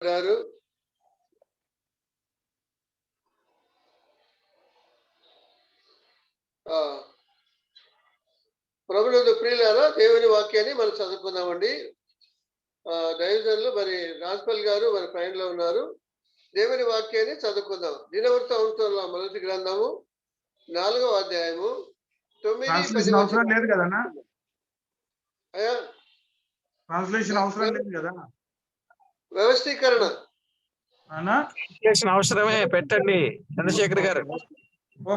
గారు ప్రభునందు ప్రియులారా, దేవుని వాక్యాన్ని మనం చదువుకుందామండి. దైవజనులు మరి రాజ్పల్ గారు మరి ప్రయాణంలో ఉన్నారు. దేవుని వాక్యాన్ని చదువుకుందాం. దినవృత్తాంతంలో మొదటి గ్రంథము 4వ అధ్యాయము 9-10 అవసరం లేదు కదన్నా? అయ్యా ట్రాన్స్లేషన్ అవసరం లేదు కదా? వ్యవస్థీకరణ అవసరమే, పెట్టండి చంద్రశేఖర్ గారు.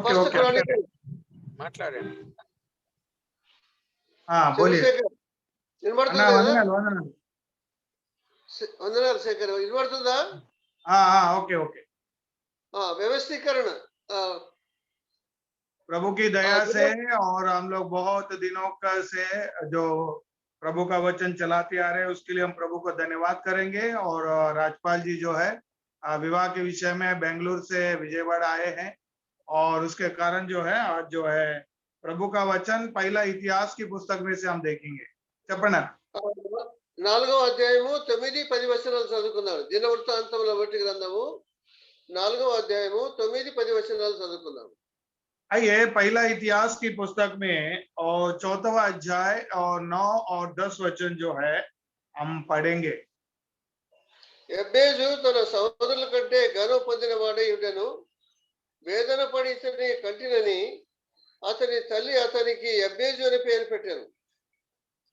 ఫస్ట్ క్రానికల్ మాట్లాడండి. చంద్రశేఖర్ వినబడుతుంది కదా? వందనాలు శేఖర్, వినబడుతుందా? Okay okay. व्यवस्थीकरण प्रभु की दया से और हम लोग बहुत दिनों का से जो प्रभु का वचन चलाते आ रहे हैं उसके लिए हम प्रभु को धन्यवाद करेंगे। और राजपाल जी जो है विवाह के विषय में बेंगलुरु से विजयवाड़ा आए हैं और उसके कारण जो है आज जो है प्रभु का वचन पहला इतिहास की पुस्तक में से हम देखेंगे। చెప్పండి। 4వ అధ్యాయము 9-10 వచనాలు చదువుకున్నారు. దినవృత్తాంతముల మొదటి గ్రంథము 4వ అధ్యాయము 9-10 వచనాలు చదువుకున్నాం. आइए पहला इतिहास की पुस्तक में और 4वां अध्याय और 9 और 10 वचन जो है हम पढ़ेंगे। ఎబ్బేజు తన సహోదరుల కంటే ఘనం పొందిన వాడై ఉండెను. వేదన పడి ఇతని కంటినని అతని తల్లి అతనికి ఎబ్బేజు అని పేరు పెట్టాను.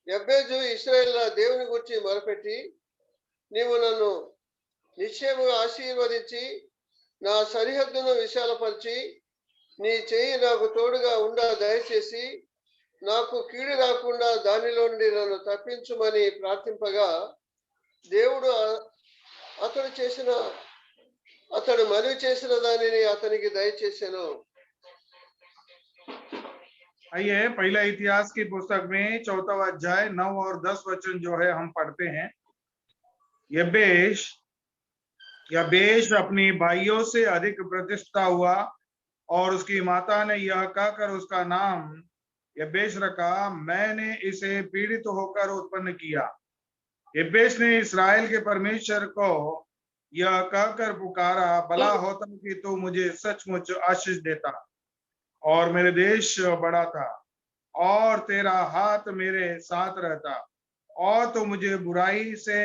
ఎబ్బేజు ఇశ్రాయేలు దేవుని గురించి మొరపెట్టి, నీవు నన్ను నిశ్చయముగా ఆశీర్వదించి నా సరిహద్దును విశాలపరిచి నీ చేయి నాకు తోడుగా ఉండ దయచేసి నాకు కీడు రాకుండా దానిలో నుండి నన్ను తప్పించుమని ప్రార్థింపగా దేవుడు అతడు మనవి చేసిన దానిని అతనికి దయచేసాను. आइए पहला इतिहास की पुस्तक में 4वां अध्याय 9 और 10 वचन जो है हम पढ़ते हैं। यबेश अपनी भाइयों से अधिक प्रतिष्ठा हुआ और उसकी माता ने यह कहकर उसका नाम यबेश रखा, मैंने इसे पीड़ित होकर उत्पन्न किया। यबेश ने इस्राएल के परमेश्वर को यह कहकर पुकारा, भला होता कि तू मुझे सचमुच आशीष देता और मेरे देश बड़ा था और तेरा हाथ मेरे साथ रहता और तो मुझे बुराई से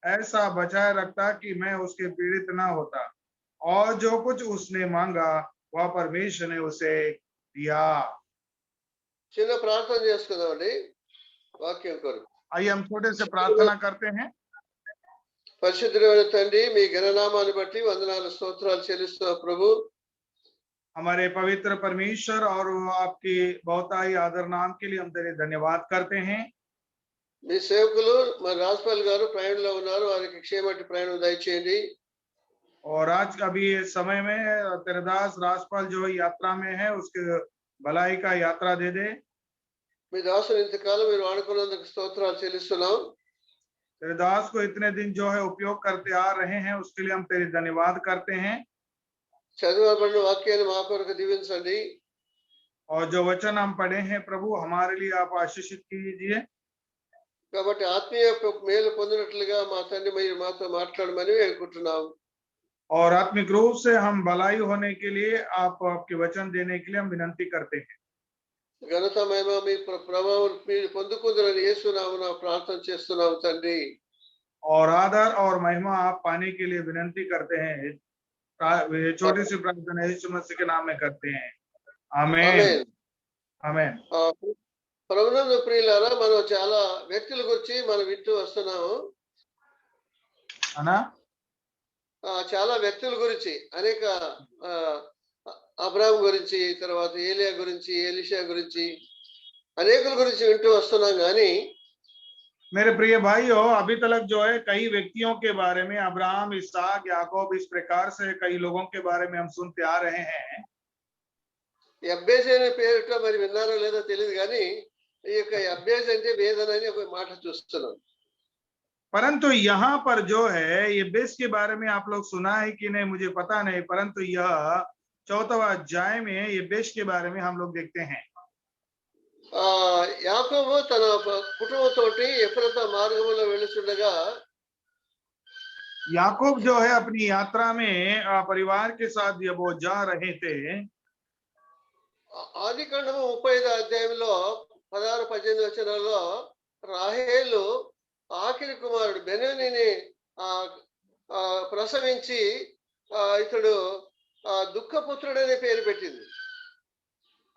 ऐसा बचाए रखता कि मैं उसके पीड़ित ना होता और जो कुछ उसने मांगा वह परमेश्वर ने उसे दिया। చిన్న ప్రార్థన చేసుకుందామండి వాక్యం కొరకు. आइए हम छोटे से प्रार्थना करते हैं। పరిశుద్ధుడైన తండ్రి, మీ ఘననామాన్ని బట్టి వందనాలు స్తోత్రాలు చెల్లిస్తున్నా ప్రభు. हमारे पवित्र परमेश्वर और आपकी बहुताई आदर नाम के लिए हम तेरे धन्यवाद करते हैं। మీ సేవకులు మరి రాజ్పాల్ గారు ప్రయాణంలో ఉన్నారు, వారికి క్షేమటి ప్రయాణం దయచేయండి. और आज अभी इस समय में तेरे दास राजपाल जो यात्रा में है उसके भलाई का यात्रा दे दे। మీ దాసుని ఇంతకాలం మీరు వాడుకున్నందుకు స్తోత్రాలు చెల్లిస్తున్నాం. तेरे दास को इतने दिन जो है उपयोग करते आ रहे हैं उसके लिए हम तेरे धन्यवाद करते हैं। చదువుబడిన వాక్యాన్ని మా కొరకు దీవించండి. और जो वचन हम पढ़े हैं प्रभु हमारे लिए आप आशीषित कीजिए। కాబట్టి ఆత్మీయ మేలు పొందినట్లుగా మా తండ్రి మీరు మాతో మాట్లాడమని వేడుకుంటున్నాం. और आत्मिक रूप से हम भलाई होने के लिए आपके वचन देने के लिए हम विनती करते हैं। ఘనత మహిమ మీ ప్రభావం మీరు పొందుకుందరని యేసు నామమున ప్రార్థన చేస్తున్నాం తండ్రి. और आदर और महिमा आप पाने के लिए विनती करते हैं। छोटी सी प्रार्थना यीशु मसीह के नाम में करते हैं, आमीन आमीन। ప్రభునందు ప్రియులారా, మనం చాలా వ్యక్తుల గురించి మనం వింటూ వస్తున్నాము. చాలా వ్యక్తుల గురించి అనేక అబ్రాహాం గురించి, తర్వాత ఏలియా గురించి, ఎలీషా గురించి అనేకుల గురించి వింటూ వస్తున్నాం. కానీ मेरे प्रिय भाइयों, अभी तक जो है कई व्यक्तियों के बारे में अब्राहम, इसहाक, याकूब, इस प्रकार से कई लोगों के बारे में हम सुनते आ रहे हैं। ఎబ్బేజ్ అనే పేరుట మరి విన్నారో లేదో తెలియదు, కానీ ఈ యొక్క ఎబ్బేజ్ అంటే వేదన అని ఒక మాట చూస్తున్నాం. परंतु यहाँ पर जो है यबेश के बारे में आप लोग सुना है कि नहीं मुझे पता नहीं, परंतु यह 4वां अध्याय में यबेश के बारे में हम लोग देखते हैं। యాకోబు తన కుటుంబంతో ఎఫ్రాతా మార్గంలో వెళుతుండగా याकूब जो है अपनी यात्रा में परिवार के साथ जब वो जा रहे थे, ఆది కాండము 35 అధ్యాయంలో 16-18 వచనాల్లో రాహేలు ఆఖరి కుమారుడు బెనోనిని ఆ, ఆ, ప్రసవించి ఇతడు దుఃఖపుత్రుడనే పేరు పెట్టింది.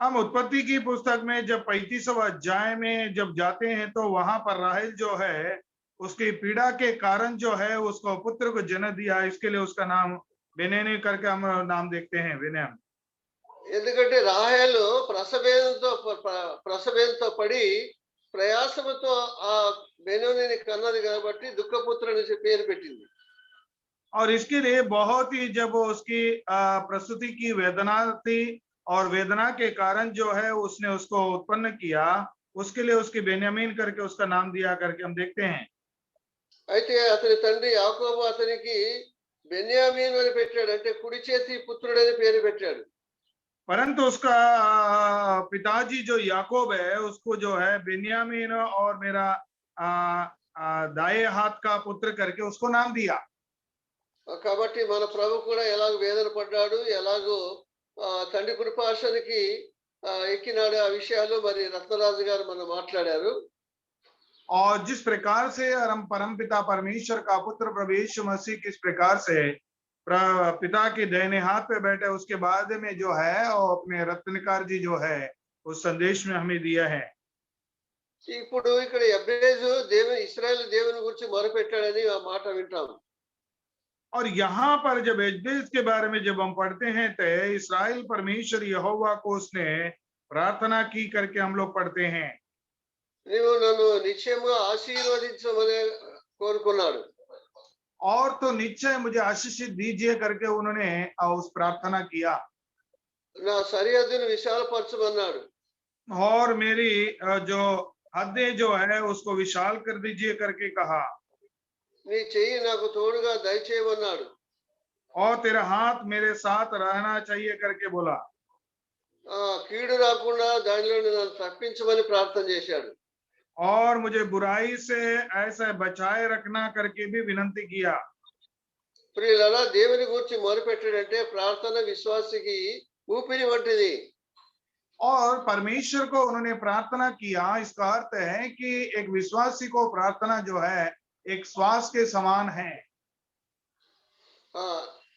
हम उत्पत्ति की पुस्तक में जब 35वां अध्याय में जब जाते हैं तो वहां पर राहेल जो है उसकी पीड़ा के कारण जो है उसको पुत्र को जन्म दिया, इसके लिए उसका नाम बेनयामीन करके हम नाम देखते हैं, बेनयामीन। ఎందుకంటే రాహేలు ప్రసవేదంతో పడి ప్రయాసముతో ఆ బెనోనిని కన్నది కాబట్టి దుఃఖపుత్రుని పేరు పెట్టింది. और इसके लिए बहुत ही जब उसकी प्रसूति की वेदना थी और वेदना के कारण जो है उसने उसको उत्पन्न किया, उसके लिए उसकी बेन्यामीन करके उसका नाम दिया करके हम देखते हैं। అయితే అతని తండ్రి యాకోబు అతనికి బెన్యామీన్ అని పెట్టాడు, అంటే కుడి చేతి పుత్రుడని పేరు పెట్టాడు. परंतु उसका पिताजी जो याकूब है उसको जो है बेन्यामीन और मेरा दाएं हाथ का पुत्र करके उसको नाम दिया। కాబట్టి మన ప్రభు కూడా ఎలాగ వేదన పడ్డాడు, ఎలాగో తండ్రి కృపాసనికి ఎక్కినాడు, ఆ విషయాలు మరి రత్నరాజు గారు మనం మాట్లాడారు. और जिस प्रकार से हम परमपिता परमेश्वर का पुत्र प्रभु यीशु मसीह किस प्रकार से पिता के दाहिने हाथ पे बैठे, उसके बाद में जो है और अपने रत्नकार जी जो है उस संदेश में हमें दिया है। ఇప్పుడు ఇక్కడ ఎబ్రేజు దేవుని ఇశ్రాయేలు దేవుని గురించి మొరపెట్టాడని ఆ మాట వింటాం. और यहाँ पर जब एजबेज के बारे में जब हम पढ़ते हैं तो इस्राएल परमेश्वर यहोवा को उसने प्रार्थना की करके हम लोग पढ़ते हैं। నీవు నన్ను నిశ్చయముగా ఆశీర్వదించమని కోరుకున్నాడు. और तो निश्चय मुझे आशीषित दीजिए करके उन्होंने उस प्रार्थना किया। నా సరిహద్దును విశాలపరచమన్నాడు. और मेरी जो हदें जो है उसको विशाल कर दीजिए करके कहा। నీ చెయ్యి నాకు తోడుగా దయచేయమన్నాడు. और तेरा हाथ मेरे साथ रहना चाहिए करके बोला। కీడు రాకుండా దానిలో నన్ను తప్పించమని ప్రార్థన చేశాడు. और मुझे बुराई से ऐसा बचाए रखना करके भी विनती किया। ప్రియులారా, దేవుని గురించి మొరపెట్టాడంటే ప్రార్థన విశ్వాసికి ఊపిరి వంటిది. और परमेश्वर को उन्होंने प्रार्थना किया, इसका अर्थ है कि एक विश्वासी को प्रार्थना जो है एक श्वास के समान है।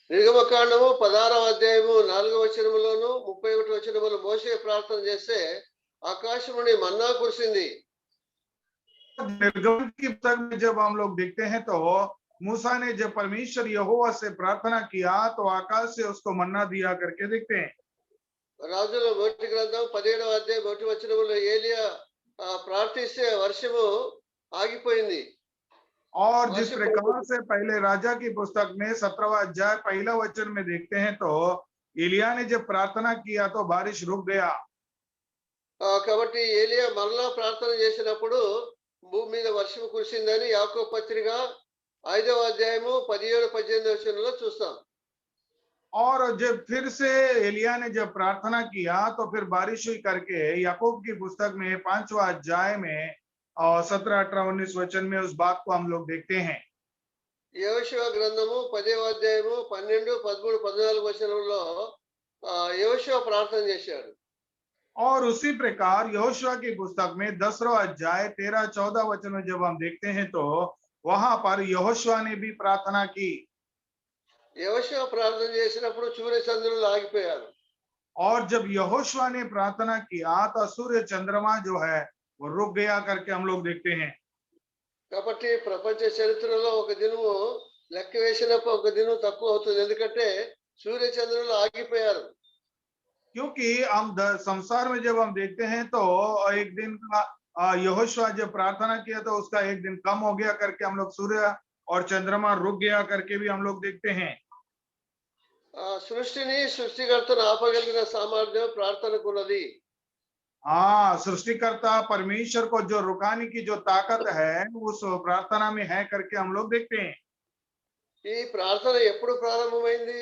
నిర్గమకాండము 16వ అధ్యాయము 4వ వచనములోను 31వ వచనములో మోషే ప్రార్థన చేస్తే ఆకాశం నుండి మన్నా కురిసింది. निर्गमन की पुस्तक में जब हम लोग देखते हैं तो मूसा ने जब परमेश्वर यहोवा से प्रार्थना किया तो आकाश से उसको मन्ना दिया करके देखते हैं। రాజుల మొదటి గ్రంథం 17వ అధ్యాయం 1వ వచనములో ఏలియా ప్రార్థిస్తే వర్షము ఆగిపోయింది. और जिस प्रकार से पहले राजा की पुस्तक में 17वां अध्याय पहला वचन में देखते हैं तो एलिया ने जब प्रार्थना किया तो बारिश रुक गया। కాబట్టి ఏలియా మరలా ప్రార్థన చేసినప్పుడు భూమి మీద వర్షం కురిసిందని యాకోబు పత్రిక 5వ అధ్యాయము 17-18 వచనంలో చూస్తాం. और जब फिर से एलिया ने जब प्रार्थना किया तो फिर बारिश हुई करके याकूब की पुस्तक में 5वां अध्याय में और 17, 18, 19 वचन में उस बात को हम लोग देखते हैं। యెహోషువ గ్రంథము 10వ అధ్యాయము 12, 13, 14 వచనంలో యెహోషువ ప్రార్థన చేశాడు. और उसी प्रकार यहोशुआ की पुस्तक में 10वां अध्याय 13, 14 वचन में जब हम देखते हैं तो वहां पर यहोशुआ ने भी प्रार्थना की। యెహోషువ ప్రార్థన చేసినప్పుడు సూర్య చంద్రులు ఆగిపోయారు. और जब यहोशुआ ने प्रार्थना किया तो सूर्य चंद्रमा जो है वो रुक गया करके हम लोग देखते हैं। కాబట్టి ప్రపంచ చరిత్రలో ఒక దినము లెక్క వేసినప్పుడు ఒక దినం తక్కువ అవుతుంది, ఎందుకంటే సూర్య చంద్రులు ఆగిపోయారు. क्योंकि हम संसार में जब हम देखते हैं तो एक दिन का यहोशुआ जब प्रार्थना किया तो उसका एक दिन कम हो गया करके हम लोग सूर्य और चंद्रमा रुक गया करके भी हम लोग देखते हैं। సృష్టిని సృష్టికర్తను ఆపగలిగిన సామర్థ్యం ప్రార్థనకున్నది. हाँ, सृष्टिकर्ता परमेश्वर को जो रुकाने की जो ताकत है उस प्रार्थना में है करके हम लोग देखते हैं। ఈ ప్రార్థన ఎప్పుడు ప్రారంభమైంది?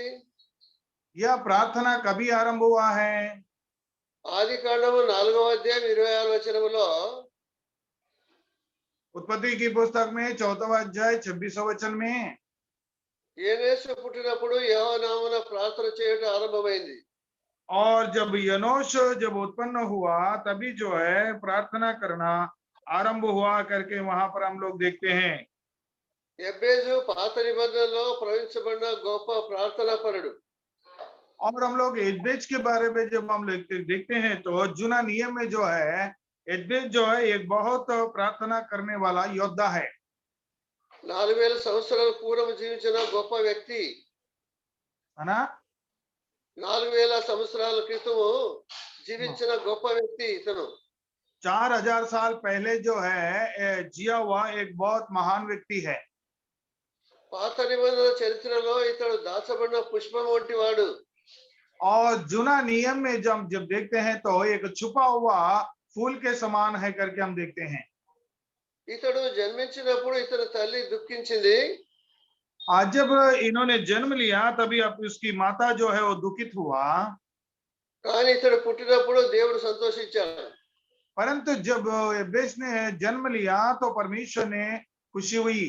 यह प्रार्थना कभी आरंभ हुआ है? ఆది కాండము 4వ అధ్యాయం 26వ వచనములో उत्पत्ति की पुस्तक में 4वां अध्याय 26वां वचन में ఏనేసు పుట్టినప్పుడు యెహోవా నామమున ప్రార్థన చేయట ఆరంభమైంది. और जब यनोश जब उत्पन्न हुआ तभी जो है प्रार्थना करना आरंभ हुआ करके वहां पर हम लोग देखते हैं। యెబ్బేజు పాత నిబంధనలో ప్రవచించబడిన గొప్ప ప్రార్థనా పరుడు. और हम लोग एदबेज के बारे में जब हम देखते हैं तो जूना नियम में जो है एदबेज जो है एक बहुत प्रार्थना करने वाला योद्धा है। 4000 సంవత్సరాల పూర్వం జీవించిన గొప్ప వ్యక్తి. है ना? 4000 సంవత్సరాల క్రితము జీవించిన గొప్ప వ్యక్తి ఇతను. 4000 साल पहले जो है जिया हुआ एक बहुत महान व्यक्ति है। పాత నిబంధన చరిత్రలో ఇతడు దాచబడిన పుష్పం వంటి వాడు. और जूना नियम में जब देखते हैं तो एक छुपा हुआ फूल के समान है करके हम देखते हैं। ఇతడు జన్మించినప్పుడు ఇతని తల్లి దుఃఖించింది. आज जब इन्होंने जन्म लिया तभी अब उसकी माता जो है वो दुखित हुआ, కానీ ఇతడు పుట్టినప్పుడు దేవుడు సంతోషించాడు. परंतु जब एबेस ने जन्म लिया तो परमेश्वर ने खुशी हुई।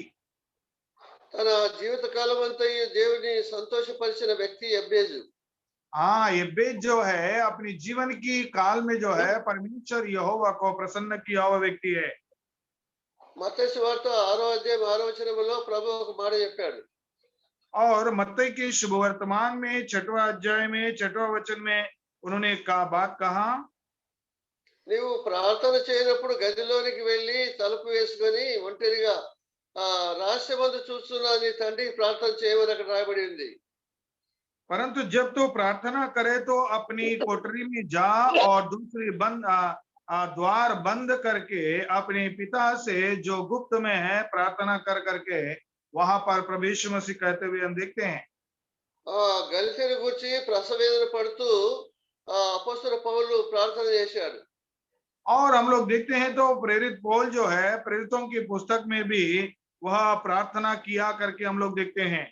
తన జీవిత కాలం అంతా ఈ దేవుని సంతోషపరిచిన వ్యక్తి యెబ్బేజు. हाँ, एबेस जो है अपनी जीवन की काल में जो है परमेश्वर यहोवा को प्रसन्न किया हुआ व्यक्ति है। మత్తయి సువార్త 6వ అధ్యాయం 6వ వచనంలో ప్రభు ఒక మాట చెప్పాడు. और मत्ती के शुभ वर्तमान में 6वां अध्याय में 6वां वचन में उन्होंने बात कहा, నీవు ప్రార్థన చేయనప్పుడు గదిలోనికి వెళ్ళి తలుపు వేసుకొని ఒంటరిగా రహస్యమందు చూస్తున్న నీ తండ్రికి ప్రార్థన చేయమని అక్కడ రాయబడి ఉంది. परंतु जब तू प्रार्थना करे तो अपनी कोठरी में जा और दूसरी द्वार बंद करके अपने पिता से जो गुप्त में है प्रार्थना कर करके वहां पर प्रभु यीशु मसीह कहते हुए हम देखते हैं। గలితీని గురించి ప్రసవేదన పడుతూ అపోస్తలుడు పౌలు ప్రార్థన చేశాడు. और हम लोग देखते हैं तो प्रेरित पौल जो है प्रेरितों की पुस्तक में भी वह प्रार्थना किया करके हम लोग देखते हैं।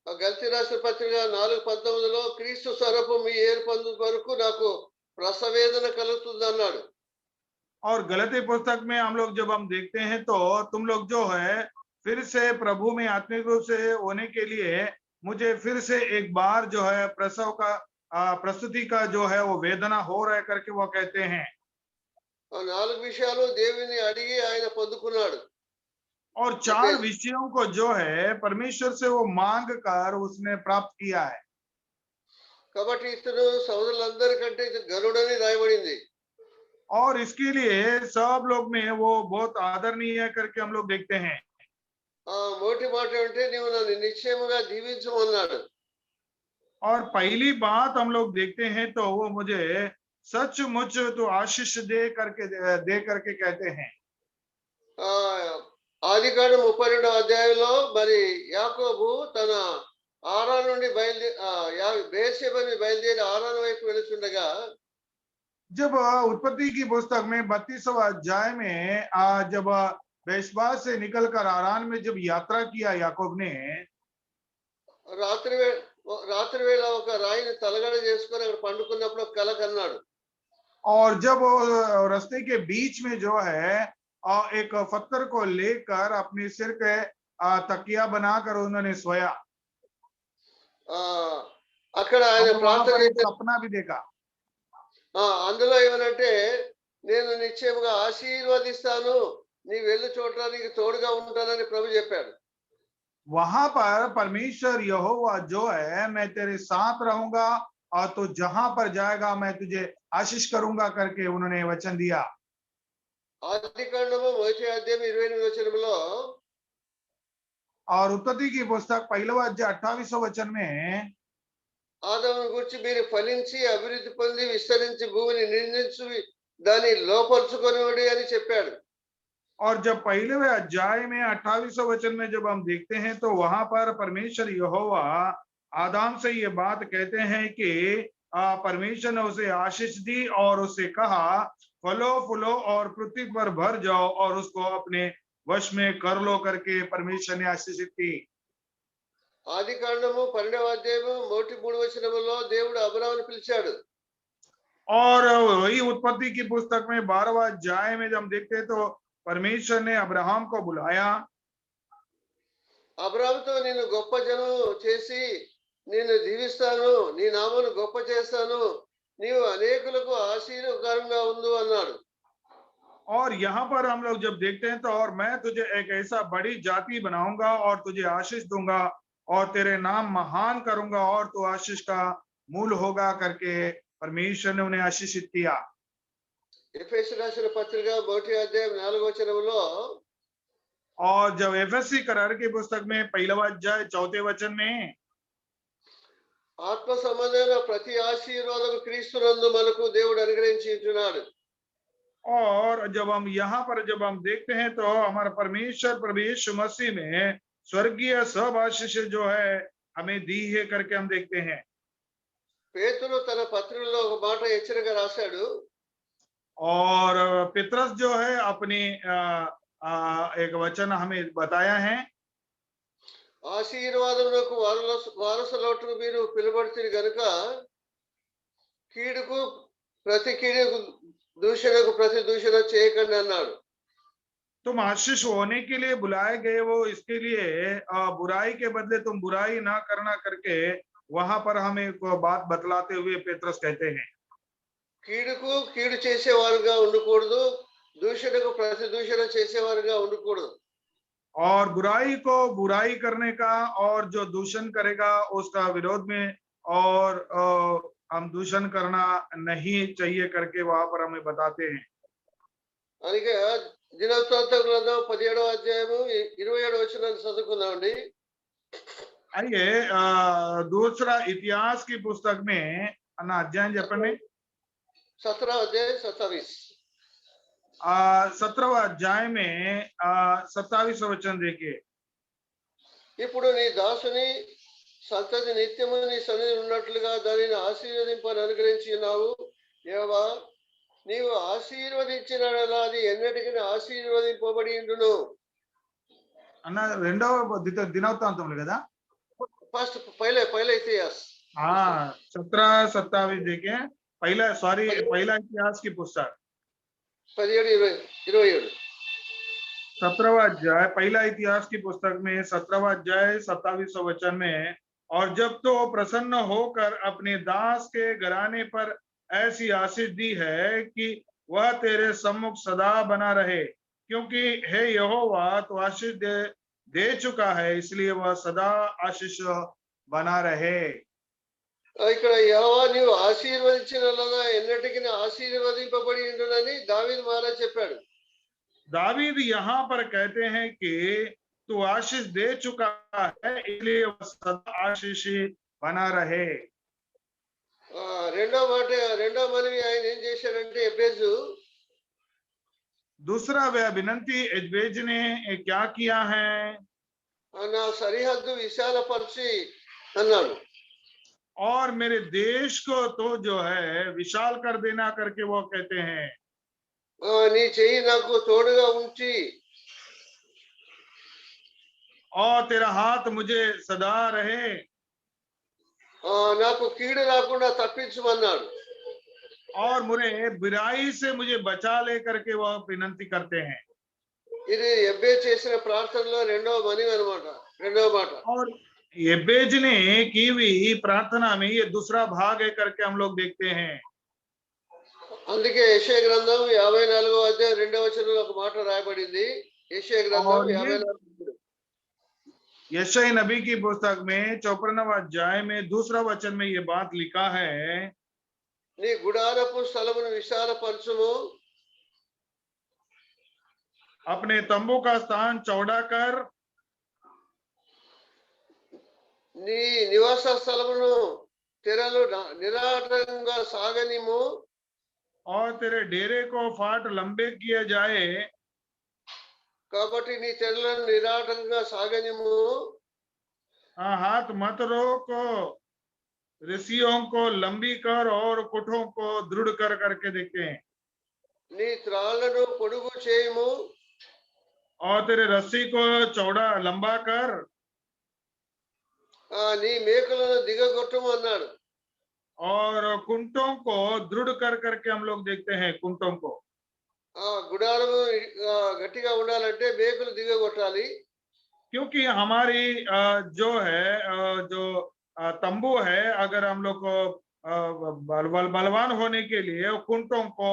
గలితీ రాసిన పత్రిక 4:19లో క్రీస్తు స్వరూపం ఏర్పొందు వరకు నాకు ప్రసవేదన కలుగుతుంది అన్నాడు. और गलती पुस्तक में हम लोग जब हम देखते हैं तो तुम लोग जो है फिर से प्रभु में आत्मिक रूप से होने के लिए मुझे फिर से एक बार जो है प्रसव का प्रस्तुति का जो है वो वेदना हो रहा है करके वो कहते हैं। 4 విషయాలు దేవుని అడిగి ఆయన పొందుకున్నాడు. और 4 विषयों को जो है परमेश्वर से वो मांग कर उसने प्राप्त किया है। కాబట్టి ఇతను సోదరులందరికంటే గరుడని రాయబడింది. और इसके लिए सब लोग में वो बहुत आदरणीय करके हम लोग देखते हैं। మొదటి మాట అంటే నీవు నన్ను నిశ్చయముగా దీవించమన్నాడు. और पहली बात हम लोग देखते हैं तो वो मुझे सचमुच तो आशीष दे करके कहते हैं। ఆదికాండం 32వ అధ్యాయంలో మరి యాకోబు తన ఆరాను నుండి బెర్షెబా నుండి బయలుదేరి ఆరాను వైపు వెళుతుండగా जब उत्पत्ति की पुस्तक में 32वां अध्याय में जब बेशबा से निकलकर आरान में जब यात्रा किया याकूब ने, రాత్రి వేళ ఒక రాయిని తలగడ చేసుకొని అక్కడ పండుకున్నప్పుడు ఒక కల కన్నాడు. और जब रास्ते के बीच में जो है एक पत्थर को लेकर अपने सिर के तकिया बनाकर उन्होंने सोया। అక్కడ ఆయన ప్రార్థన सपना भी देखा। అందులో ఏమనంటే నేను నిశ్చయముగా ఆశీర్వదిస్తాను, నీ వెళ్ళు చోట్ల నీకు తోడుగా ఉంటానని ప్రభు చెప్పాడు. वहां पर परमेश्वर यहोवा जो है मैं तेरे साथ रहूंगा और तो जहां पर जाएगा मैं तुझे आशीष करूंगा करके उन्होंने वचन दिया। ఆదికాండము 1వ అధ్యాయం 28వ వచనంలో और उत्पत्ति की पुस्तक 1वां अध्याय 28वां वचन में ఆదామును గురించి మీరు ఫలించి అభివృద్ధి పొంది విస్తరించి భూమిని నిందించి దాన్ని లోపరుచుకొనివ్వండి అని చెప్పాడు. और जब 1वें अध्याय में 28वां वचन में जब हम देखते हैं तो वहां पर परमेश्वर यहोवा आदम से ये बात कहते हैं कि परमेश्वर ने उसे आशीष दी और उसे कहा फलो फूलो और पृथ्वी पर भर जाओ और उसको अपने वश में कर लो करके परमेश्वर ने आशीषित की। ఆదికాండము 12వ అధ్యాయము 1-3 వచనములో దేవుడు అబ్రాహామును పిలిచాడు. और वही उत्पत्ति की पुस्तक में 12वां अध्याय में जब हम देखते हैं तो परमेश्वर ने अब्राहम को बुलाया। అబ్రాహాముతో నిన్ను గొప్ప జనం చేసి నిన్ను దీవిస్తాను, నీ నామను గొప్ప చేస్తాను, నీవు అనేకులకు ఆశీర్వాదకరంగా ఉండు అన్నాడు. और यहाँ पर हम लोग जब देखते हैं तो और मैं तुझे एक ऐसा बड़ी जाति बनाऊंगा और तुझे आशीष दूंगा और तेरे नाम महान करूंगा और तू आशीष का मूल होगा करके परमेश्वर ने उन्हें आशीषित किया। ఎఫెసు రాసిన పత్రిక 1వ అధ్యాయం 4వ వచనంలో और जब एफएससी करार की पुस्तक में पहला अध्याय 4 वचन में ఆత్మ సంబంధమైన ప్రతి ఆశీర్వాదం క్రీస్తునందు మనకు దేవుడు అనుగ్రహించి ఉంటున్నాడు. और जब हम यहाँ पर जब हम देखते हैं तो हमारा परमेश्वर प्रभु यीशु मसीह में स्वर्गीय सब आशीष जो है हमें दी है करके हम देखते हैं। పేతురు తన పత్రికలో ఒక మాట హెచ్చరిక రాశాడు. और पितरस जो है अपनी एक वचन हमें बताया है, ఆశీర్వాదమునకు వారసులవుటకు మీరు పిలువబడుతుంది గనుక కీడుకు ప్రతి కీడుకు దూషణకు ప్రతి దూషణ చేయకండి అన్నాడు. तुम आशीष होने के लिए बुलाए गए हो, इसके लिए बुराई के बदले तुम बुराई ना करना करके वहां पर हमें एक बात बतलाते हुए पेत्रस कहते हैं, కీడుకు కీడు చేసేవారుగా ఉండకూడదు, దూషణకు ప్రతి దూషణ చేసేవారుగా ఉండకూడదు. और बुराई को बुराई करने का और जो दूषण करेगा उसका विरोध में और हम दूषण करना नहीं चाहिए करके वहां पर हमें बताते हैं। అందుకే దినవృత్తాంత గ్రంథం 17వ అధ్యాయము 27వ వచనాన్ని చదువుకుందామండి. आइए दूसरा इतिहास की पुस्तक में अन्ना अध्याय చెప్పండి 17వ అధ్యాయం 27. 17वां अध्याय में 27वां वचन देखिए। ఇప్పుడు నీ దాసుని సంతతి నిత్యము నీ సన్నిధి ఉన్నట్లుగా దానిని ఆశీర్వదింపని అనుగ్రహించి ఉన్నావు. యెహోవా నీవు ఆశీర్వదించినలా అది ఎన్నటికీ ఆశీర్వదింపబడి ఉండును. అన్న రెండవ దినవృత్తాంతములు కదా, ఫస్ట్ పहला इतिहास 17-27 देखे, पहला इतिहास की पुस्तक 17-27 17वां अध्याय पहला इतिहास की पुस्तक में 17वां अध्याय 27वां वचन में, और जब तो प्रसन्न होकर अपने दास के घराने पर ऐसी आशीष दी है कि वह तेरे सम्मुख सदा बना रहे, क्योंकि हे यहोवा तो आशीष दे चुका है, इसलिए वह सदा आशीष बना रहे। ఇక్కడ యెహోవా నీవు ఆశీర్వదించినలా ఎన్నటికీ ఆశీర్వదింపబడి ఉండునని దావీదు మహారాజు చెప్పాడు. दावीद यहाँ पर कहते हैं कि तू आशीष दे चुका है, इसलिए वह सदा आशीष बना रहे। రెండో మనవి ఆయన ఏం చేశాడంటే ఎబ్బేజు दूसरा वह विनंती एजबेज ने क्या किया है, నా సరిహద్దు విశాలపరిచి అన్నాడు. और मेरे देश को तो जो है विशाल कर देना करके वो कहते हैं, నీ చెయ్యి నాకు తోడుగా ఉంచి और तेरा हाथ मुझे सदा रहे, నాకు కీడు రాకుండా తప్పించమన్నాడు. और मुझे बुराई से मुझे बचा ले करके वह विनंती करते हैं। ఇది ఎబ్బే చేసిన ప్రార్థనలో రెండవ మనవి అన్నమాట, రెండవ మాట. और एबेज ने की हुई प्रार्थना में ये दूसरा भाग है करके हम लोग देखते हैं। అందుకే యెషయా గ్రంథం 54వ అధ్యాయం 2వ వచనంలో ఒక మాట రాయబడింది. యెషయా గ్రంథం 54 यशायाह नबी की पुस्तक में 54वां अध्याय में दूसरा वचन में ये बात लिखा है, నీ గుడారపు స్థలమును విశాలపరచుము, अपने तंबू का स्थान चौड़ा कर, నీ నివాస స్థలమును తెరలు నిరాటంగా సాగనిము, और तेरे डेरे को फाट लंबे किया जाए, కాబట్టి నీ తెరలను నిరాటంగా సాగనిము. हाथ मत रोको, रस्सियों को लंबी कर और कुठों को दृढ़ कर करके देखते हैं, నీ త్రాళ్లను పొడుగు చేయము, और तेरे रस्सी को चौड़ा लंबा कर, నీ మేకులను దిగగొట్టము అన్నాడు. और कुंटों को दृढ़ कर करके हम लोग देखते हैं, कुंटों को గుడారము గట్టిగా ఉండాలంటే మేకులు దిగగొట్టాలి. क्योंकि हमारी जो है जो तंबू है, अगर हम लोग को बलवान होने के लिए कुंटों को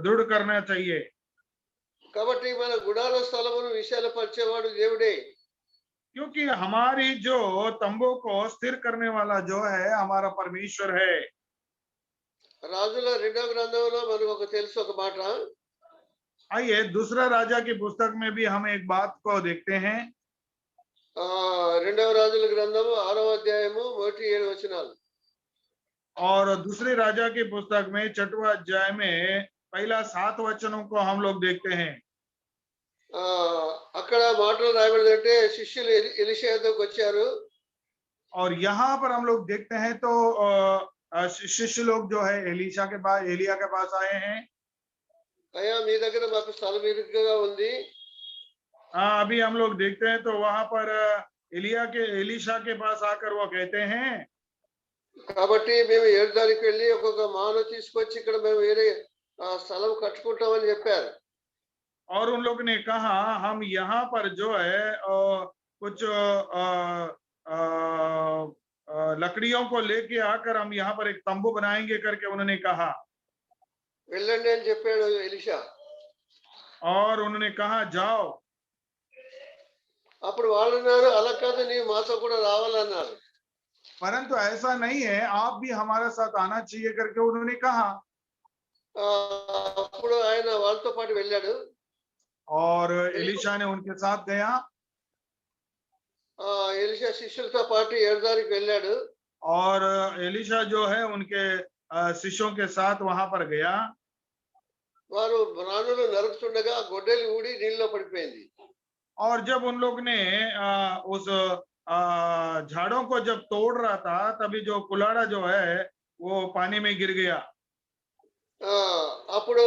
दृढ़ करना चाहिए। కాబట్టి మన గుడార స్థలమును విశాలపరిచేవాడు దేవుడే. क्योंकि हमारी जो तंबू को स्थिर करने वाला जो है हमारा परमेश्वर है। రాజుల 2వ గ్రంథంలో మనకు తెలుసు ఒక మాట. आइए दूसरा राजा की पुस्तक में भी हम एक बात को देखते हैं। 2వ రాజుల గ్రంథము 6వ అధ్యాయము 1-7 వచనాలు. और दूसरे राजा की पुस्तक में 6वां अध्याय में पहला 7 वचनों को हम लोग देखते हैं। అక్కడ మాటలు రాయబడిందంటే శిష్యులు ఎలీషా యొద్దకు వచ్చారు. और यहाँ पर हम लोग देखते हैं तो शिष्य लोग जो है एलिया के पास आए हैं। అయ్యా మీ దగ్గర మాకు స్థలం ఇరుకుగా ఉంది. अभी हम लोग देखते हैं तो वहां पर एलीशा के पास आकर वो कहते हैं, కాబట్టి మేము ఏర్దానికి వెళ్ళి ఒక్కొక్క మాను తీసుకొచ్చి ఇక్కడ మేము వేరే స్థలం కట్టుకుంటామని చెప్పారు. और उन लोग ने कहा हम यहाँ पर जो है कुछ लकड़ियों को लेके आकर हम यहाँ पर एक तंबू बनाएंगे करके उन्होंने कहा। వెళ్ళండి అని చెప్పాడు ఎలీషా. और उन्होंने कहा जाओ। అప్పుడు వాళ్ళు అన్నారు అలా కాదు నీవు మాతో కూడా రావాలన్నారు. परंतु ऐसा नहीं है, आप भी हमारे साथ आना चाहिए करके उन्होंने कहा। అప్పుడు ఆయన వాళ్ళతో పాటు వెళ్ళాడు. और एलीशा ने उनके साथ गया। ఎలీషా శిష్యులతో పాటు ఏర్దానికి వెళ్ళాడు. और एलीशा जो है उनके शिष्यों के साथ वहां पर गया। వారు రాణులు నరుకుతుండగా గొడ్డలి ఊడి నీళ్ళలో పడిపోయింది. और जब उन लोग ने उस झाड़ों को जब तोड़ रहा था तभी जो कुल्हाड़ा जो है वो पानी में गिर गया। అప్పుడు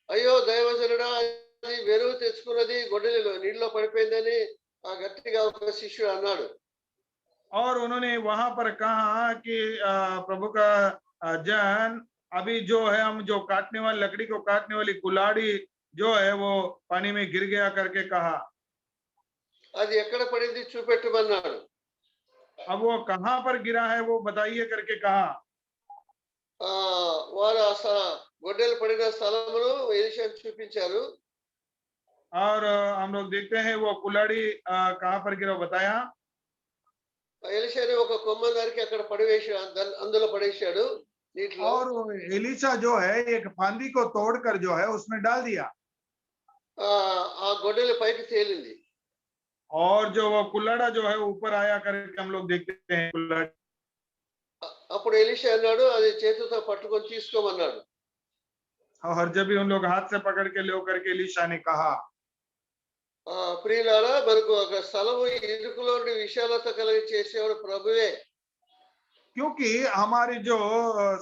అయ్యో దైవజనుడా అది వెరువు తెచ్చుకున్నది గొడ్డలిలో నీళ్ళలో పడిపోయిందని గట్టిగా ఒక శిష్యుడు అన్నాడు. और उन्होंने वहां पर कहा कि प्रभु का जन, अभी जो है हम जो काटने वाली लकड़ी को काटने वाली कुल्हाड़ी जो है वो पानी में गिर गया करके कहा। అది ఎక్కడ పడింది చూపెట్టమన్నాడు. अब वो कहाँ पर गिरा है वो बताइए करके कहा। వారు గొడ్డలు పడిన స్థలమును ఎలీషాకు చూపించారు. और हम लोग देखते हैं वो कुल्हाड़ी कहाँ पर गिरा बताया। ఎలీషాని ఒక కొమ్మ నరికి అక్కడ అందులో పడేశాడు నీటిలో. और एलीशा जो है एक फांदी को तोड़कर जो है उसमें डाल दिया। ఆ గొడ్డలి పైకి తేలింది. और जो वो कुल्हाड़ा जो है ऊपर आया करके हम लोग देखते हैं कुल्हाड़ी। అప్పుడు ఎలీషా అన్నాడు అది చేతితో పట్టుకొని తీసుకోమన్నాడు. और जब भी उन लोग हाथ से पकड़ के ले करके एलीशा ने कहा। ప్రియులారా మనకు ఒక స్థలము ఇరుకులో నుండి విశాలత కలిగి చేసేవాడు ప్రభువే. क्योंकि हमारी जो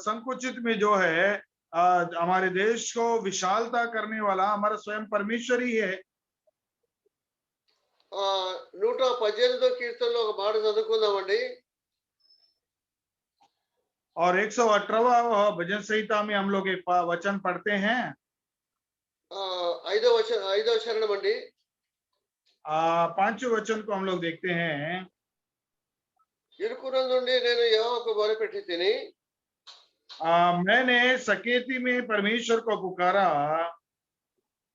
संकुचित में जो है हमारे देश को विशालता करने वाला हमारा स्वयं परमेश्वर ही है। 118వ కీర్తనలో ఒక మాట చదువుకుందామండి. और 118वां भजन संहिता में हम लोग एक वचन पढ़ते हैं। 5వ చరణం అండి. 5वें वचन को हम लोग देखते हैं। ఇరుకున నుండి నేను యెహోవాకు మొరపెట్టి తిని मैंने सकेती में परमेश्वर को पुकारा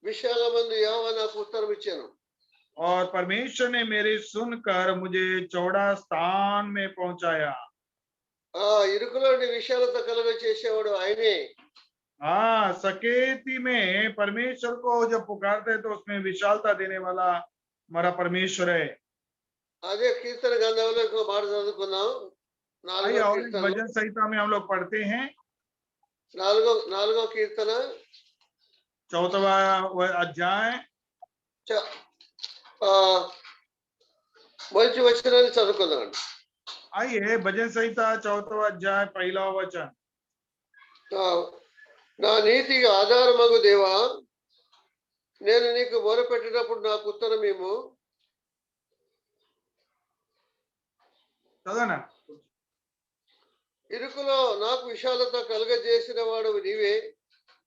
విశాలమందు యెహోవా నాకు ఉత్తరం ఇచ్చాను. और परमेश्वर ने मेरी सुनकर मुझे चौड़ा स्थान में पहुंचाया। ఇరుకులో నుండి విశాలత కలుగ చేసేవాడు ఆయనే. हाँ, सकेती में परमेश्वर को जब पुकारते हैं तो उसमें विशालता देने वाला हमारा परमेश्वर है। అదే కీర్తన గ్రంథంలో ఇంకో మాట చదువుకుందాం. भजन संहिता में हम लोग पढ़ते हैं 4వ కీర్తన 4वां अध्याय మొదటి వచనాన్ని చదువుకుందాం. आइए भजन संहिता 4वां अध्याय पहला वचन। నా నీతికి ఆధారమగు దేవా నేను నీకు మొరపెట్టినప్పుడు నాకు ఉత్తరమేమో. ఇరుకులో నాకు విశాలత కలుగజేసిన వాడు నీవే.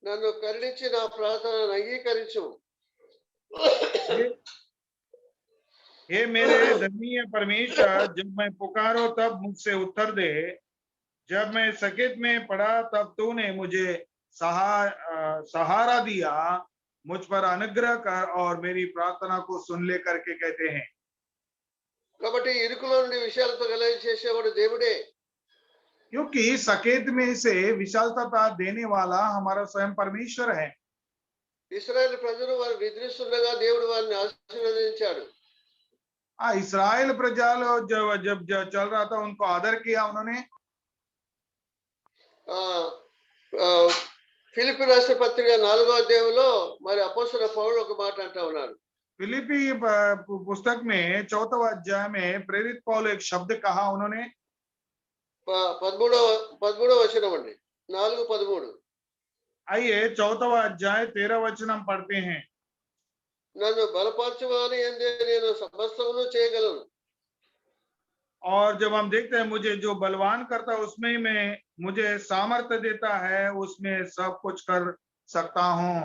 నన్ను కరుణించి నా ప్రార్థనను అంగీకరించు. हे मेरे धर्मीय परमेश्वर, जब मैं पुकारो तब मुझसे उत्तर दे। जब मैं सकेत में पड़ा तब तूने मुझे सहारा दिया। मुझ पर अनुग्रह कर और मेरी प्रार्थना को सुन ले करके कहते हैं। కాబట్టి ఇరుకులో నుండి విషయాలతో కలగ చేసేవాడు దేవుడే. क्योंकि सकेत में से विशालता देने वाला हमारा स्वयं परमेश्वर है। ఇశ్రాయేలు ప్రజలు వారు నిద్రిస్తుండగా దేవుడు వారిని ఆశీర్వదించాడు. इस्राएल प्रजा जब चल रहा था उनको आदर किया उन्होंने। ఆ ఆ, ఫిలిప్పీ రాష్ట్ర పత్రిక 4వ అధ్యాయంలో మరి అపోస్తలుడైన పౌలు ఒక మాట అంటా ఉన్నాడు. फिलिपी पुस्तक में 4वां अध्याय में प्रेरित पौल एक शब्द कहा उन्होंने। 13వ వచనం అండి, 4:13. आइए 4वां अध्याय 13 वचन हम पढ़ते हैं। నన్ను బలపరచువాని యందే నేను సమస్తమును చేయగలను. और जब हम देखते हैं मुझे जो बलवान करता है उसमें मैं मुझे सामर्थ्य देता है, उसमें सब कुछ कर सकता हूँ।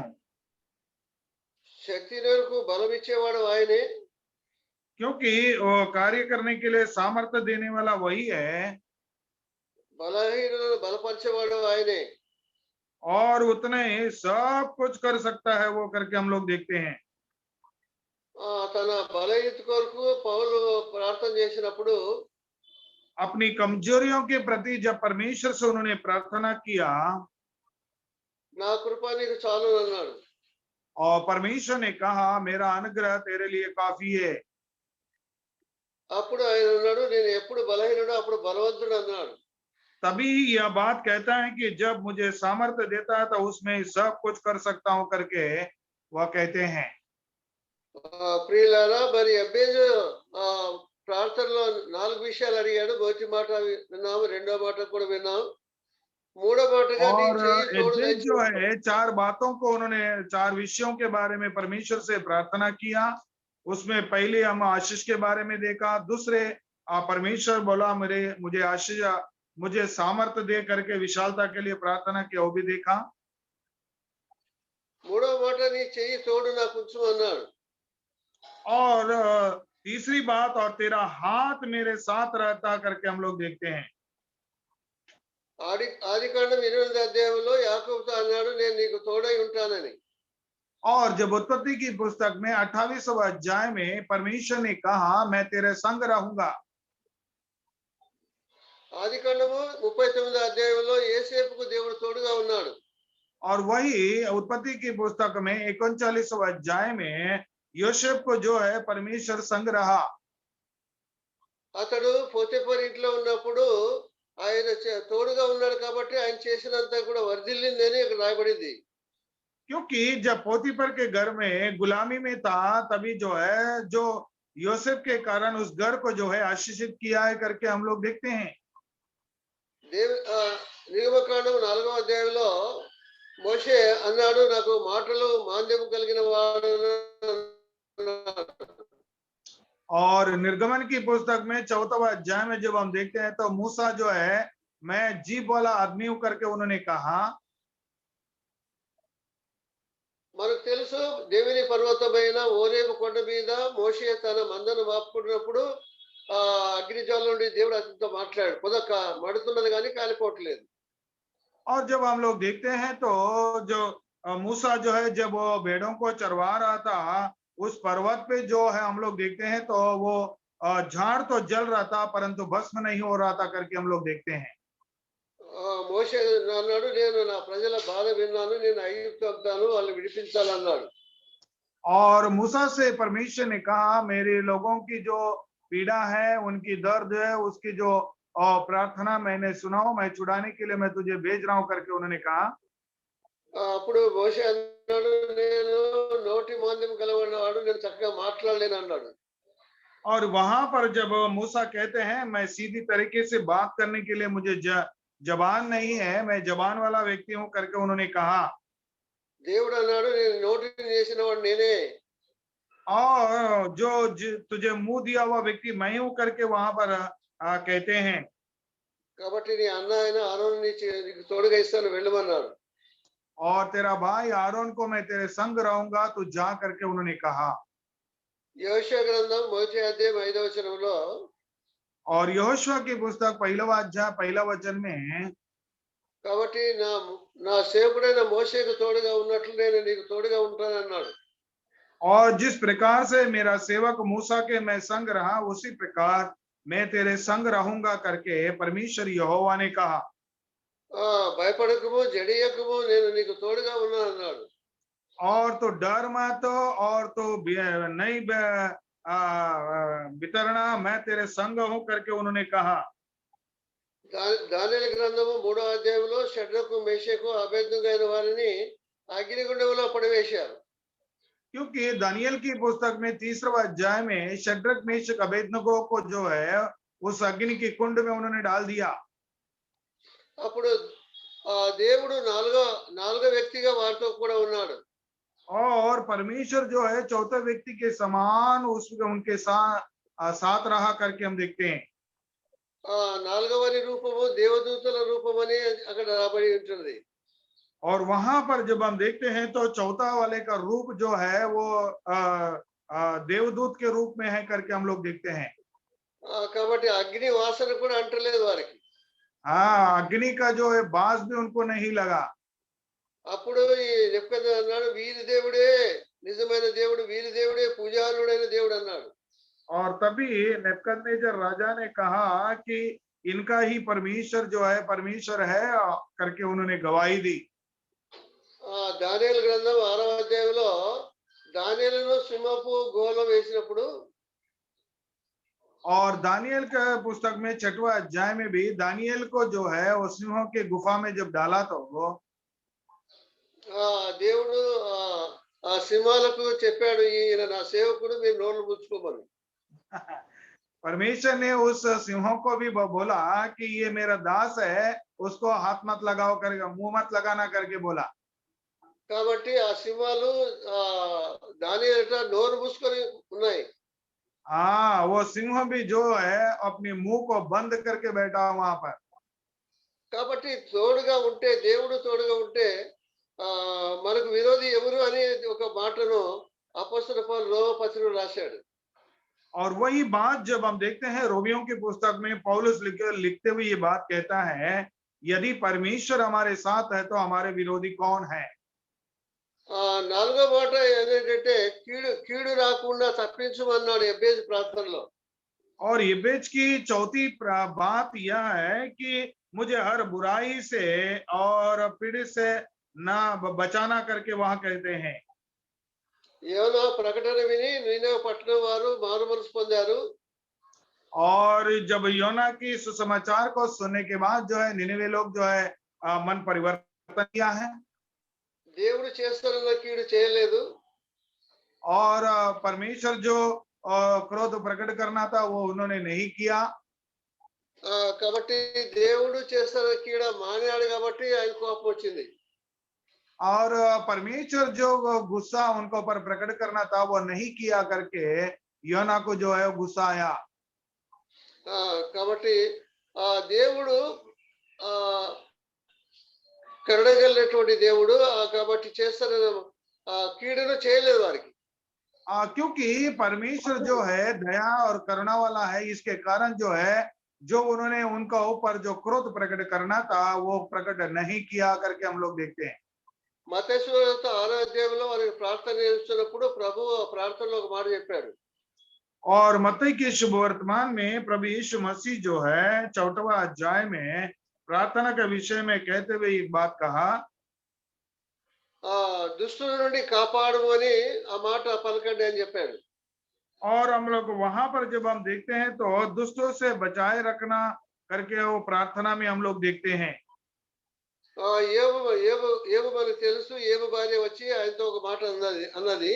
శక్తిహీనులకు బలం ఇచ్చేవాడు ఆయనే, क्योंकि वो कार्य करने के लिए सामर्थ्य देने वाला वही है బలహీనులను బలపరిచేవాడు ఆయనే. और उतने ही सब कुछ कर सकता है वो करके हम लोग देखते हैं। తన బలహీనత కొరకు పౌలు ప్రార్థన చేసినప్పుడు अपनी कमजोरियों के प्रति जब परमेश्वर से उन्होंने प्रार्थना किया నా కృప నీకు చాలు అన్నాడు. और परमेश्वर ने कहा मेरा अनुग्रह तेरे लिए काफी है। అప్పుడు ఆయన అన్నాడు, నేను ఎప్పుడు బలహీనుడు అప్పుడు బలవంతుడు అన్నాడు. तभी यह बात कहता है कि जब मुझे सामर्थ्य देता है तो उसमें सब कुछ कर सकता हूं करके वह कहते हैं। ప్రియులారా, మరి ఎబ్బేజు ప్రార్థనలో 4 విషయాలు అడిగాడు. మొదటి మాట విన్నాము, రెండో మాట కూడా విన్నాం, మూడో మాటగా నీ और చెయ్యి తోడు एजेज जो है 4 बातों को उन्होंने 4 विषयों के बारे में परमेश्वर से प्रार्थना किया। उसमें पहले हम आशीष के बारे में देखा, दूसरे परमेश्वर बोला मुझे आशीष मुझे सामर्थ्य दे करके विशालता के लिए प्रार्थना किया, वो भी देखा। మూడో మాట నీ చెయ్యి తోడు నాకు ఉంచు అన్నాడు. और तीसरी बात और तेरा हाथ मेरे साथ रहता करके हम लोग देखते हैं। ఆదికాండం 28వ అధ్యాయంలో యాకోబుతో అన్నాడు, నేను నీకు తోడై ఉంటానని. और जब उत्पत्ति की पुस्तक में 28वें अध्याय में परमेश्वर ने कहा मैं तेरे संग रहूंगा। ఆదికాండము 39వ అధ్యాయంలో యోసేపుకు దేవుడు తోడుగా ఉన్నాడు. और वही उत्पत्ति की पुस्तक में 39वें अध्याय में యోసేపు को जो है परमेश्वर संग रहा। అతడు పోతీఫర్ ఇంట్లో ఉన్నప్పుడు ఆయన తోడుగా ఉన్నాడు కాబట్టి ఆయన చేసినంత కూడా వర్ధిల్లింది అని ఇక్కడ రాయబడింది. क्योंकि जब पोतीफर के घर में गुलामी में था तभी जो है जो యోసేపు के कारण उस घर को जो है आशीषित किया है करके हम लोग देखते हैं। నిర్గమకాండం 4వ అధ్యాయంలో మోషే అన్నాడు, నాకు మాటలు మాంద్యం కలిగిన వాడు. और निर्गमन की पुस्तक में 4वां अध्याय में जब हम देखते हैं तो मूसा जो है मैं जीभ वाला आदमी हूं करके उन्होंने कहा। మనకు తెలుసు, దేవుని పర్వతమైన ఓరేబు కొండ మీద మోషే తన మందను మాపుకున్నప్పుడు అగ్నిజ్వాల నుండి దేవుడు అతనితో మాట్లాడాడు. పొదక మడుతున్నది కానీ కాలిపోవట్లేదు. और जब हम लोग देखते हैं तो जो मूसा जो है जब वो भेड़ों को चरवा रहा था उस पर्वत पे जो है हम लोग देखते हैं तो वो झाड़ तो जल रहा था परंतु भस्म नहीं हो रहा था करके हम लोग देखते हैं। మోషే అన్నాడు, నేను నా ప్రజల బాధ విన్నాను, నేను ఐగుప్తు పంపుతాను, వాళ్ళు విడిపించాలన్నాడు. और मूसा से परमेश्वर ने कहा मेरे लोगों की जो पीड़ा है उनकी दर्द है उसकी जो प्रार्थना मैंने सुनाओ, मैं छुड़ाने के लिए मैं तुझे भेज रहा हूं करके उन्होंने कहा। అప్పుడు మోషే అన్నాడు, నేను నోటి మాంద్యం కలవాడు, నేను చక్కగా మాట్లాడలేను అన్నాడు. और वहां पर जब मूसा कहते हैं मैं सीधी तरीके से बात करने के लिए मुझे जबान नहीं है, मैं जबान वाला व्यक्ति हूं करके उन्होंने कहा। దేవుడు అన్నాడు, నేను నోటిని చేసిన వాడు నేనే, और जो तुझे मुंह दिया हुआ व्यक्ति मैं हूं करके वहां पर कहते हैं। కాబట్టి నీ అన్న అయిన ఆరోను నీకు తోడుగా ఇస్తాను, వెళ్ళమన్నాడు. और तेरा भाई आरोन को मैं तेरे संग रहूंगा, तू जा करके उन्होंने कहा। యెహోషువ గ్రంథం 1వ అధ్యాయం 5వ వచనంలో और यहोशुआ की पुस्तक 1वां अध्याय 1 वचन में కాబట్టి నా సేవకుడైన మోషేకు తోడుగా ఉన్నట్లు నేను నీకు తోడుగా ఉంటానన్నాడు. और जिस प्रकार से मेरा सेवक मूसा के मैं संग रहा उसी प्रकार मैं तेरे संग रहूंगा करके परमेश्वर यहोवा ने कहा। భయపడకము జడియకము నేను నీకు తోడుగా ఉన్నానన్నాడు. और तो डर मत और तो नहीं बितरना मैं तेरे संग हूं करके उन्होंने कहा। దానియేలు గ్రంథము 3వ అధ్యాయంలో షడ్రకు మేషకు అబేద్నెగో అయిన వారిని అగ్నిగుండంలో పడవేశారు. क्योंकि दानियल की पुस्तक में 3वा अध्याय में शद्रक मेशक अबेदनगो को जो है उस अग्नि की कुंड में उन्होंने डाल दिया। అప్పుడు దేవుడు నాలుగో వ్యక్తిగా వారితో కూడా ఉన్నాడు. और परमेश्वर जो है चौथे व्यक्ति के समान उनके साथ रहा करके हम देखते हैं। నాలుగవని రూపము దేవదూతల రూపమని అక్కడ రాబడి ఉంటుంది. और वहां पर जब हम देखते हैं तो चौथा वाले का रूप जो है वो देवदूत के रूप में है करके हम लोग देखते हैं। కాబట్టి అగ్ని వాసన కూడా అంటలేదు వారికి. हाँ, अग्नि का जो है बास भी उनको नहीं लगा। అప్పుడు ఈ నెబుకద్నెజరు అన్నాడు వీరి దేవుడే నిజమైన దేవుడు, వీరి దేవుడే పూజారుడైన దేవుడు అన్నాడు. और तभी नेबूकदनेस्सर राजा ने कहा कि इनका ही परमेश्वर जो है परमेश्वर है करके उन्होंने गवाही दी। దానియేలు గ్రంథం 6వ అధ్యాయంలో దానియేలును సింహపు గుహలో వేసినప్పుడు और दानियल का पुस्तक में 6वां अध्याय में भी दानियल को जो है वो सिंहों के गुफा में जब डाला तो वो దేవుడు సింహాలకు చెప్పాడు ఈయన నా సేవకుడు మీరు నోళ్ళు ముచ్చుకోమని. परमेश्वर ने उस सिंहों को भी बोला कि ये मेरा दास है उसको हाथ मत लगाओ करके मुंह मत लगाना करके बोला। కాబట్టి ఆ సింహాలు దానియేలు నోరు మూసుకొని ఉన్నాయి. हाँ, वो सिंह भी जो है अपने मुंह को बंद करके बैठा वहां पर। కాబట్టి తోడుగా ఉంటే దేవుడు తోడుగా ఉంటే మనకు విరోధి ఎవరు అని ఒక మాటను అపోస్తలుల పౌలు రోమా పత్రికలో రాశాడు. और वही बात जब हम देखते हैं रोमियों की पुस्तक में पौलुस लिखते हुए ये बात कहता है यदि परमेश्वर हमारे साथ है तो हमारे विरोधी कौन है। నాలుగో మాట ఏంటంటే కీడు రాకుండా తప్పించమన్నాడు ఎబ్బేజు ప్రార్థనలో. और यबेज की चौथी बात यह है कि मुझे हर बुराई से और पीड़ित से ना बचाना करके वहां कहते हैं। యోనా ప్రకటన విని నీనెవె పట్టణం వారు మారు మనసు పొందారు. और जब योना की सुसमाचार को सुनने के बाद जो है निनिवे लोग जो है मन परिवर्तन किया है। దేవుడు చేస్తున్న కీడు చేయలేదు. और परमेश्वर जो क्रोध प्रकट करना था वो उन्होंने नहीं किया। కాబట్టి దేవుడు చేస్తున్న కీడ మానేడు కాబట్టి ఆయన కోపం వచ్చింది. और परमेश्वर जो गुस्सा उनको ऊपर प्रकट करना था वो नहीं किया करके योना को जो है गुस्सा आया। కాబట్టి దేవుడు కరుణగలిగినటువంటి దేవుడు కాబట్టి చేస్తున్న కీడును చేయలేదు వారికి. क्योंकि परमेश्वर जो है दया और करुणा वाला है इसके कारण जो है जो उन्होंने उनका ऊपर जो क्रोध प्रकट करना था वो प्रकट नहीं किया करके हम लोग देखते हैं। మత్తయి సువార్త 6వ అధ్యాయంలో వారికి ప్రార్థన చేస్తున్నప్పుడు ప్రభువు ప్రార్థనలో ఒక మాట చెప్పాడు. और मत्ती के शुभ वर्तमान में प्रभु यीशु मसीह जो है 4वां अध्याय में प्रार्थना के विषय में कहते हुए एक बात कहा దుష్టుల నుండి కాపాడము అని ఆ మాట పలకండి అని చెప్పాడు. और हम लोग वहां पर जब हम देखते हैं तो दुष्टों से बचाए रखना करके वो प्रार्थना में हम लोग देखते हैं। ఏబు మనకు తెలుసు ఏబు భార్య వచ్చి ఆయనతో ఒక మాట అన్నది.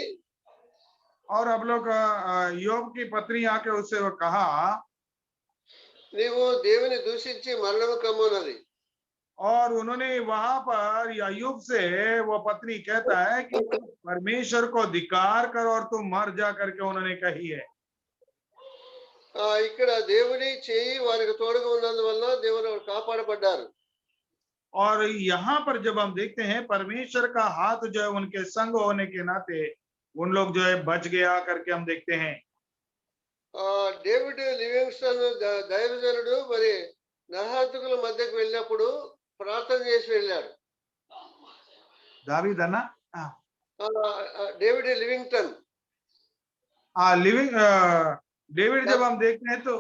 और हम लोग యోబు की पत्नी आके उससे वो कहा నీవు దేవుని దూషించి మరణము కమ్మన్నది. और उन्होंने वहां पर अय्यूब से वो पत्नी कहता है कि परमेश्वर को धिक्कार कर और तू मर जा करके उन्होंने कही है। ఇక్కడ దేవుని చేయి వారికి తోడుగా ఉన్నందువల్ల దేవుని కాపాడబడ్డారు. और यहाँ पर जब हम देखते हैं परमेश्वर का हाथ जो है उनके संग होने के नाते उन लोग जो है बच गया करके हम देखते हैं। డేవిడ్ లివింగ్స్టన్ దైవజనుడు మరి నరహంతకుల మధ్యకు వెళ్ళినప్పుడు ప్రార్థన చేసి వెళ్ళాడు. दावीद है ना? డేవిడ్ లివింగ్టన్ लिविंग डेविड जब हम देखते हैं तो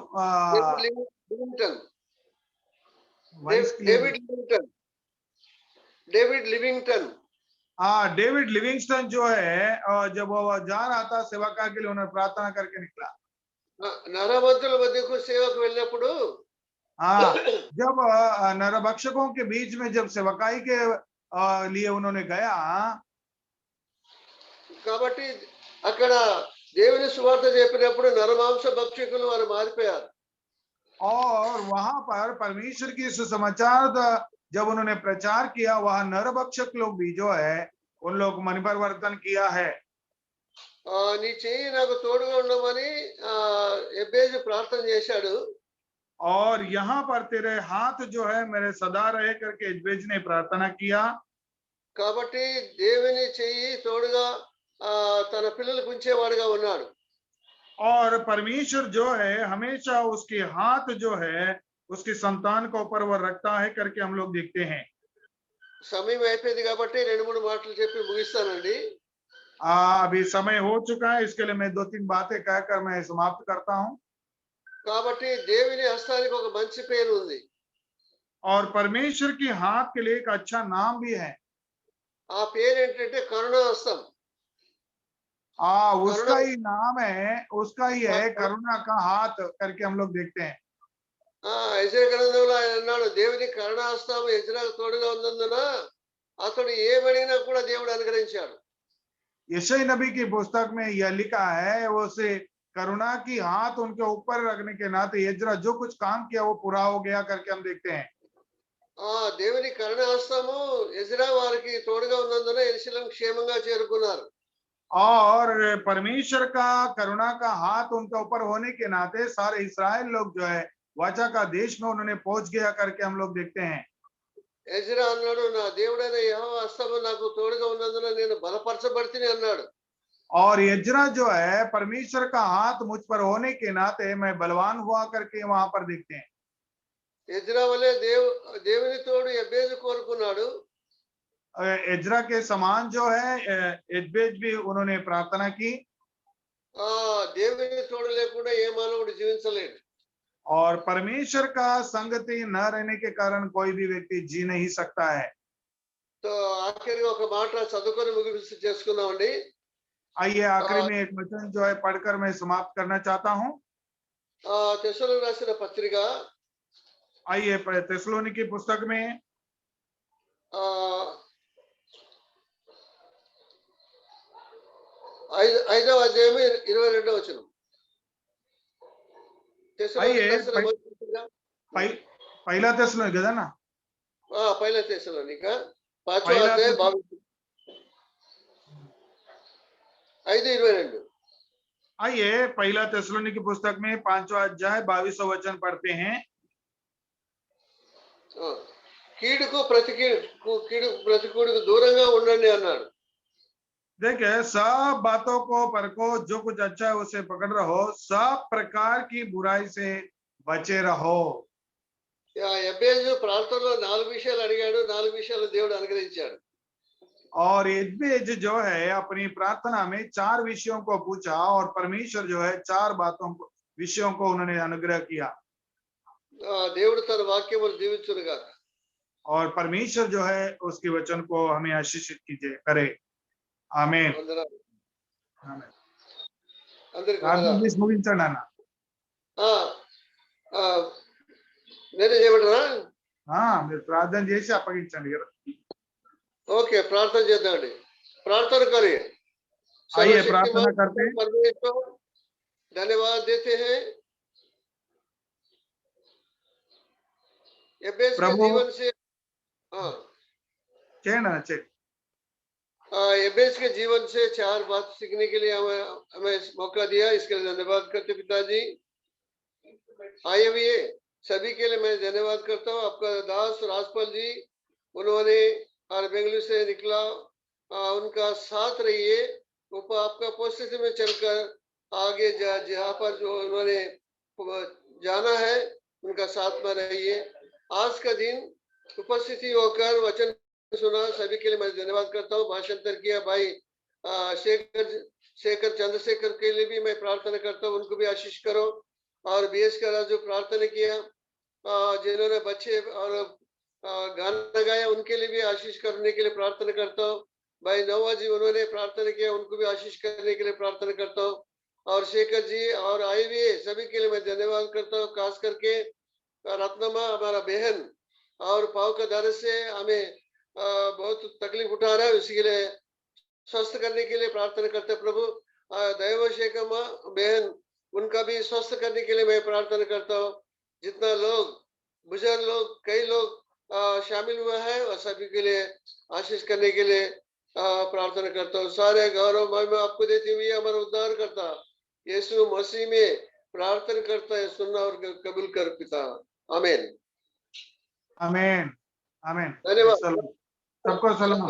లివింగ్టన్ वाइस David Livingstone David Livingstone David Livingstone जो है जब वो जा रहा था सेवा का के लिए उन्होंने प्रार्थना करके निकला। నరమంతుల మధ్యకు సేవకు వెళ్ళినప్పుడు जब नरभक्षकों के बीच में जब सेवकाई के लिए उन्होंने गया, కాబట్టి అక్కడ దేవుని సువార్త చెప్పినప్పుడు నరమాంస భక్షకులు వారు మారిపోయారు. और वहां पर परमेश्वर की सुसमाचार जब उन्होंने प्रचार किया, वहां नरभक्षक लोग भी जो है उन लोग मन परिवर्तन किया है। నీ చెయ్యి నాకు తోడుగా ఉండమని ఎబ్బేజు ప్రార్థన చేశాడు. और यहाँ पर तेरे हाथ जो है मेरे सदा रहे करके एजबेज ने प्रार्थना किया। కాబట్టి దేవుని చెయ్యి తోడుగా తన పిల్లలకు ఉంచేవాడుగా ఉన్నాడు. और परमेश्वर जो है हमेशा उसके हाथ जो है उसकी संतान के ऊपर वो रखता है करके हम लोग देखते हैं। సమయం అయిపోయింది కాబట్టి 2-3 మాటలు చెప్పి ముగిస్తానండి. अभी समय हो चुका है, इसके लिए मैं 2-3 बातें कहकर मैं समाप्त करता हूं। కాబట్టి దేవుని హస్తానికి ఒక మంచి పేరు ఉంది. और परमेश्वर की हाथ के लिए एक अच्छा नाम भी है। ఆ పేరు ఏంటంటే కరుణా హస్తం. उसका ही नाम है, उसका ही है करुणा का हाथ करके हम लोग देखते हैं। యెషయా గ్రంథంలో ఆయన అన్నాడు, దేవుని కరుణా హస్తం యెజ్రాకు తోడుగా ఉన్నందున అతడు ఏమడిగినా కూడా దేవుడు అనుగ్రహించాడు. यशायाह नबी की पुस्तक में यह लिखा है, वो से करुणा की हाथ उनके ऊपर रखने के नाते यज्रा जो कुछ काम किया वो पूरा हो गया करके हम देखते हैं। దేవుని కరుణా హస్తము యెజ్రా వారికి తోడుగా ఉన్నందున యెరూషలేము క్షేమంగా చేరుకున్నారు. और परमेश्वर का करुणा का हाथ उनके ऊपर होने के नाते सारे इस्राएल लोग जो है वाचा का देश में उन्होंने पहुंच गया करके हम लोग देखते हैं। యెజ్రా అన్నాడు, నా దేవుడైన యెహోవా హస్తము నాకు తోడుగా ఉన్నందున నేను బలపరచబడితిని అన్నాడు. और यज्रा जो है परमेश्वर का हाथ मुझ पर होने के नाते मैं बलवान हुआ करके वहां पर देखते हैं। యెజ్రా వలె దేవుని తోడు ఎబ్బేజు కోరుకున్నాడు. यज्रा के समान जो है एजबेज भी उन्होंने प्रार्थना की। దేవుని తోడు లేకుండా ఏ మానవుడు జీవించలేడు. और परमेश्वर का संगति न रहने के कारण कोई भी व्यक्ति जी नहीं सकता है। तो ఆఖరిగా ఒక మాట చదువుకొని ముగింపు చేసుకుందామండి. आइए आखिरी में एक वचन जो है पढ़कर मैं समाप्त करना चाहता हूँ। తెస్సలోనికి రాసిన పత్రిక आइए तेस्सलोनिकी पुस्तक में 5వ అధ్యాయం 22వ వచనం. पहला तेस्सलोनिका కదా ना? पहला तेस्सलोनिका 5వ అధ్యాయం 5:22. आइए पहला तेस्सलोनिकी पुस्तक में 5वां अध्याय 22वां वचन पढ़ते हैं। కీడుకు ప్రతికూడుకు దూరంగా ఉండండి అన్నాడు. देखिए सब बातों को परखो, जो कुछ अच्छा है उसे पकड़ रहो, सब प्रकार की बुराई से बचे रहो। ఎబ్బేజు ప్రార్థనలో 4 విషయాలు అడిగాడు, 4 విషయాలు దేవుడు అనుగ్రహించాడు. और एजबेज जो है अपनी प्रार्थना में 4 विषयों को पूछा और परमेश्वर जो है 4 विषयों को उन्होंने अनुग्रह किया। దేవుడు తన వాక్యమును దీవించునుగాక. और परमेश्वर जो है उसके वचन को हमें आशीषित कीजिए करे। आमीन। అందరికీ ముగించండి అన్న. నేనే చేయమంటారా? మీరు ప్రార్థన చేసి అప్పగించండి కదా. ఓకే, ప్రార్థన చేద్దామండి. ప్రార్థన करिए। आइए प्रार्थना करते हैं। परमेश्वर धन्यवाद देते हैं एबेस के जीवन से। एबेस के जीवन से 4 बात सीखने के लिए हमें मौका दिया, इसके लिए धन्यवाद करते पिताजी। आइए भी सभी के लिए मैं धन्यवाद करता हूँ। आपका दास राजपाल जी, उन्होंने बेंगलुरु से निकला, उनका साथ रहिए आपका उपस्थिति में चलकर आगे जहाँ पर जो उन्होंने जाना है उनका साथ में रहिए। आज का दिन उपस्थिति होकर वचन सुना, सभी के लिए मैं धन्यवाद करता हूँ। भाषांतर किया भाई शेखर चंद्रशेखर के लिए भी मैं प्रार्थना करता हूँ, उनको भी आशीष करो। और बीएस का राजू प्रार्थना किया, जिन्होंने बच्चे और गाना गाया उनके लिए भी आशीष करने के लिए प्रार्थना करता हूँ। भाई नवा जी उन्होंने प्रार्थना किया, उनको भी आशीष करने के लिए प्रार्थना करता हूँ। और शेखर जी और आई भी सभी के लिए मैं धन्यवाद करता हूँ। खास करके रत्नमा हमारा बहन और पाव का दर्द से हमें बहुत तकलीफ उठा रहा है, उसी के लिए स्वस्थ करने के लिए प्रार्थना करते हैं प्रभु। दैव शेखमा बहन उनका भी स्वस्थ करने के लिए मैं प्रार्थना करता हूँ। जितना लोग बुजुर्ग लोग कई लोग शामिल हुए हैं और सभी के लिए आशीष करने के लिए प्रार्थना करता हूँ। सारे गौरव महिमा आपको देते हुए हमारा उद्धार करता यीशु मसीह में प्रार्थना करता है, सुनना और कबूल कर पिता। आमीन आमीन आमीन। धन्यवाद सबको सलाम।